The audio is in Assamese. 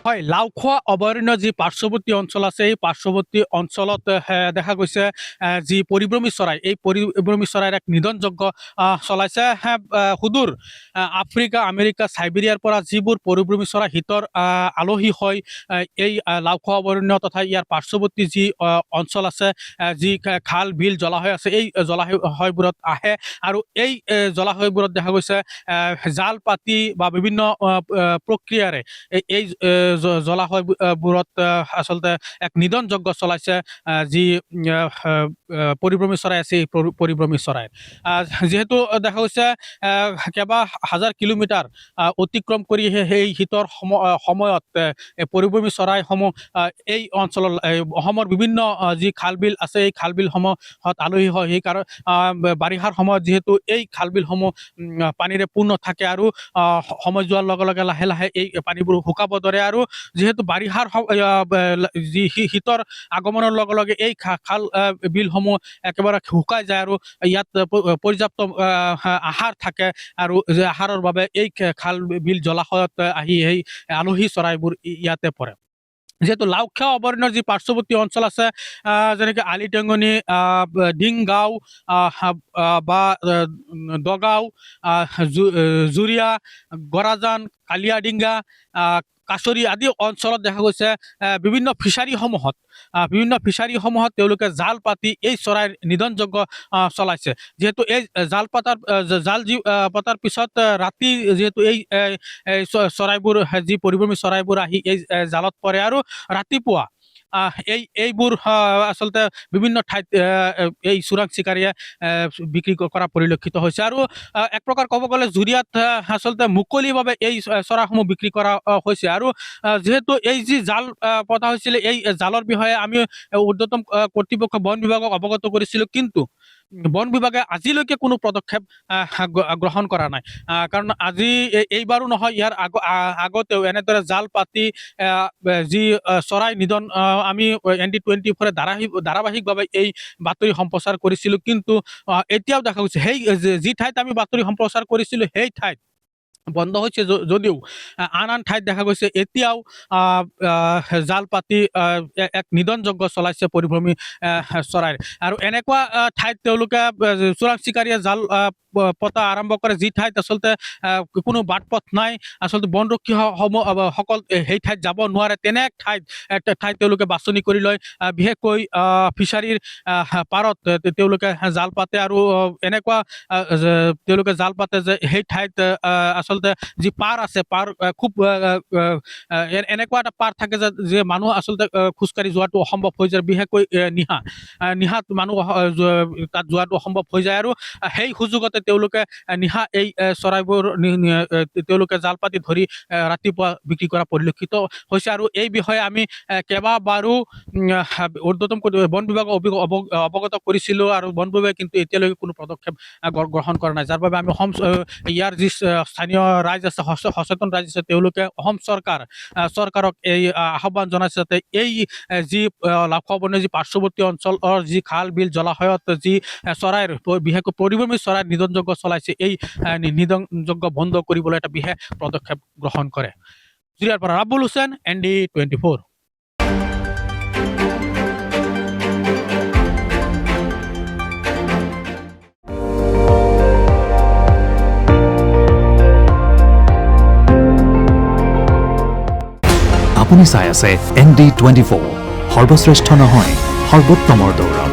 হয়, লাওখোৱা অভয়াৰণ্য যি পাৰ্শ্বৱৰ্তী অঞ্চল আছে, এই পাৰ্শ্বৱৰ্তী অঞ্চলত দেখা গৈছে যি পৰিভ্ৰমী চৰাই, এই পৰিভ্ৰমী চৰাইৰ এক নিধনযজ্ঞ চলাইছে। সুদূৰ আফ্ৰিকা, আমেৰিকা, চাইবেৰিয়াৰ পৰা যিবোৰ পৰিভ্ৰমী চৰাই হিতৰ আলহী হয় এই লাওখোৱা অভয়াৰণ্য তথা ইয়াৰ পাৰ্শ্বৱৰ্তী যি অঞ্চল আছে, যি খাল বিল জলাশয় আছে, এই জলাশয়বোৰত আহে আৰু এই জলাশয়বোৰত দেখা গৈছে জাল পাতি বা বিভিন্ন প্ৰক্ৰিয়াৰে এই জলাশয়বোৰত আচলতে এক নিধনযজ্ঞ চলাইছে যি পৰিভ্ৰমী চৰাই আছে, এই পৰিভ্ৰমী চৰাই। যিহেতু দেখা গৈছে কেইবা হাজাৰ কিলোমিটাৰ অতিক্ৰম কৰি সেই শীতৰ সময়ত পৰিভ্ৰমী চৰাইসমূহ এই অঞ্চলৰ অসমৰ বিভিন্ন যি খাল বিল আছে, এই খাল বিলসমূহত আলহী হয়। সেইকাৰণে বাৰিষাৰ সময়ত যিহেতু এই খাল বিলসমূহ পানীৰে পূৰ্ণ থাকে আৰু সময় যোৱাৰ লগে লগে লাহে লাহে এই পানীবোৰ শুকাব ধৰে আৰু যিহেতু বাৰিষাৰ যি শীতৰ আগমনৰ লগে লগে এই খাল বিলসমূহ একেবাৰে শুকাই যায় আৰু ইয়াত পৰ্যাপ্ত আহাৰ থাকে আৰু আহাৰৰ বাবে এই খাল বিল জলাশয়ত আহি সেই আলহী চৰাইবোৰ ইয়াতে পৰে। যিহেতু লাওখোৱা অভয়াৰণ্যৰ যি পাৰ্শ্বৱৰ্তী অঞ্চল আছে, যেনেকৈ আলিটেঙনি, ডিংগাঁও বা দগাঁও, জুৰিয়া, গৰাজান, কালিয়াডিঙ্গা, কাছৰী আদি অঞ্চলত দেখা গৈছে বিভিন্ন ফিচাৰীসমূহত তেওঁলোকে জাল পাতি এই চৰাইৰ নিধনযজ্ঞ চলাইছে। যিহেতু এই জাল পতাৰ পিছত ৰাতি যিহেতু এই চৰাইবোৰ যি পৰিভ্ৰমী চৰাইবোৰ আহি এই জালত পৰে আৰু ৰাতিপুৱা এইবোৰ আচলতে বিভিন্ন ঠাইত এই চোৰাং চিকাৰীয়ে বিক্ৰী কৰা পৰিলক্ষিত হৈছে আৰু এক প্ৰকাৰ ক'ব গ'লে জুৰিয়াত আচলতে মুকলিভাৱে এই চৰাইসমূহ বিক্ৰী কৰা হৈছে। আৰু যিহেতু এই যি জাল পতা হৈছিলে, এই জালৰ বিষয়ে আমি ঊৰ্ধ্বতম কৰ্তৃপক্ষ বন বিভাগক অৱগত কৰিছিলোঁ, কিন্তু বন বিভাগে আজিলৈকে কোনো পদক্ষেপ গ্ৰহণ কৰা নাই। কাৰণ আজি এইবাৰো নহয়, ইয়াৰ আগতেও এনেদৰে জাল পাতি যি চৰাই নিধন আমি ND24 ধাৰাবাহিকভাৱে এই বাতৰি সম্প্ৰচাৰ কৰিছিলোঁ, কিন্তু এতিয়াও দেখা গৈছে সেই যি ঠাইত আমি বাতৰি সম্প্ৰচাৰ কৰিছিলোঁ সেই ঠাইত বন্ধ হৈছে যদিও আন ঠাইত দেখা গৈছে এতিয়াও জাল পাতি এক নিধনযজ্ঞ চলাইছে পৰিভ্ৰমী চৰাইৰ। আৰু এনেকুৱা ঠাইত তেওঁলোকে চোৰাং চিকাৰীয়ে জাল পতা আৰম্ভ কৰে যি ঠাইত আচলতে কোনো বাট পথ নাই, আচলতে বনৰক্ষী সকল সেই ঠাইত যাব নোৱাৰে, তেনে ঠাইত তেওঁলোকে বাছনি কৰি লয়। বিশেষকৈ ফিচাৰীৰ পাৰত তেওঁলোকে জাল পাতে আৰু এনেকুৱা তেওঁলোকে জাল পাতে যে সেই ঠাইত আচলতে যি পাৰ আছে, পাৰ খুব এনেকুৱা এটা পাৰ থাকে যে মানুহ আচলতে খোজকাঢ়ি যোৱাটো অসম্ভৱ হৈ যায়। বিশেষকৈ নিশাত মানুহ তাত যোৱাটো অসম্ভৱ হৈ যায় আৰু সেই সুযোগতে তেওঁলোকে নিশা এই চৰাইবোৰ তেওঁলোকে জাল পাতি ধৰি ৰাতিপুৱা বিক্ৰী কৰা পৰিলক্ষিত হৈছে। আৰু এই বিষয়ে আমি কেইবাবাৰো ঊৰ্ধ্বতম বন বিভাগক অৱগত কৰিছিলোঁ আৰু বন বিভাগে কিন্তু এতিয়ালৈকে কোনো পদক্ষেপ গ্ৰহণ কৰা নাই, যাৰ বাবে আমি ইয়াৰ যি স্থানীয় ৰাইজ আছে, সচেতন ৰাইজ আছে, তেওঁলোকে অসম চৰকাৰক এই আহ্বান জনাইছে যাতে এই যি লাওখোৱা অভয়াৰণ্যৰ যি পাৰ্শ্বৱৰ্তী অঞ্চলৰ যি খাল বিল জলাশয়ত যি চৰাইৰ বিশেষকৈ পৰিভ্ৰমী চৰাইৰ নিধনযজ্ঞ চলাইছে, এই নিধনযজ্ঞ বন্ধ কৰিবলৈ এটা বিশেষ পদক্ষেপ গ্ৰহণ কৰে। জুৰিয়াৰ পৰা ৰাবুল হুছেইন, ND24। আপুনি চাই আছে ND24, সৰ্বশ্ৰেষ্ঠ নহয়, সৰ্বোত্তমৰ দৌৰ।